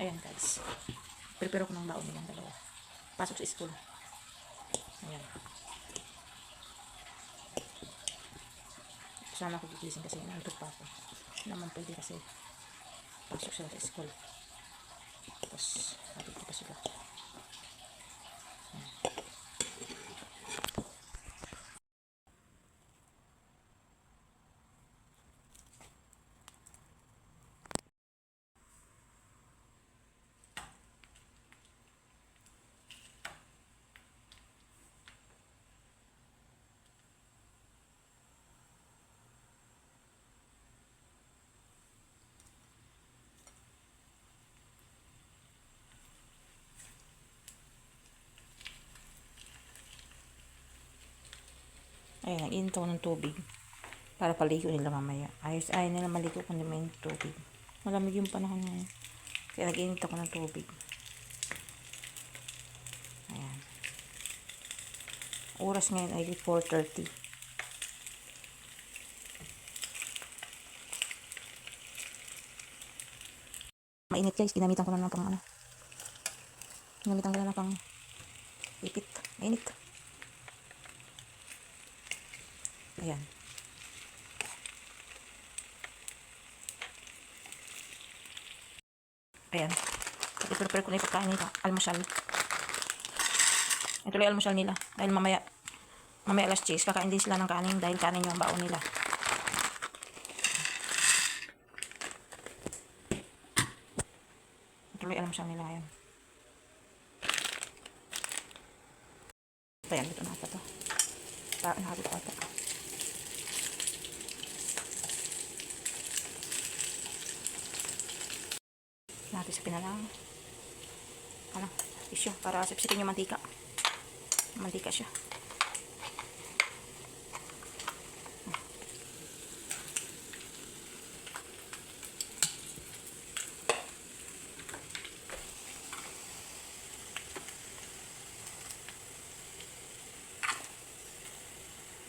Ayan guys. Prepare ko ng baon nilang dalawa. Pasok sa school. Ayan. Sana ako gigising kasi nantok pa ako. Naman pwede kasi pasok sila sa school. Tapos, hatid ko pa sila. Ayan, nag-init ako ng tubig para paligo nila mamaya. Ayaw nila maligo kung may tubig. Malamig yung panahon ngayon. Kaya nag-init ako ng tubig. Ayan. Oras ngayon ay 4:30. Mainit guys, ginamitan ko na ng pang ano. Ginamitan ko na ng pang ipit. Mainit. Ayan. Ayan. I-prepare ko na ipagkain nila. Almusal. Ito lang almusal nila. Dahil mamaya alas 10, kakain din sila ng kanin dahil kanin yung baon nila. Ito lang almusal nila ngayon. Ayan, dito na ata to. Nakapit ko ata. Natin sa pinalang tissue para sipsipin yung mantika. Mantika siya.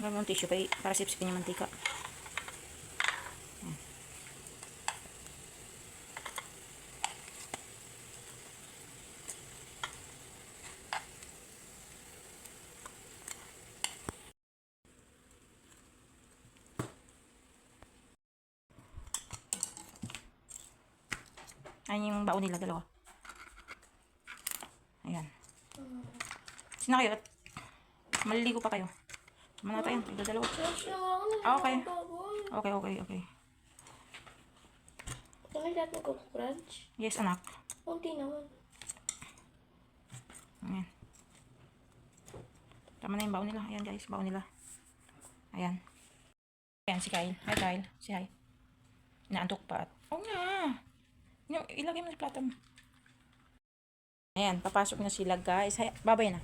Gamit yung tissue para sipsipin yung mantika. Ayan yung baon nila, dalawa. Ayan. Sino kayo? Maliligo pa kayo. Sama natin, dalawa. Okay. Okay. Kami dapat mag-crunch? Yes, anak. Kunti naman. Ayan. Tama na yung baon nila. Ayan guys, baon nila. Ayan. Ayan si Kyle. Hi Kyle. Si hi. Inaantok pa. Oo nga. Ilagay mo sa plato mo. Ayan, papasok na sila guys. Babay na.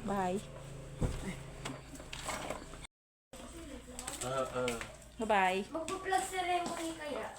Bye. Bye-bye. Magpa-plus ceremony kaya?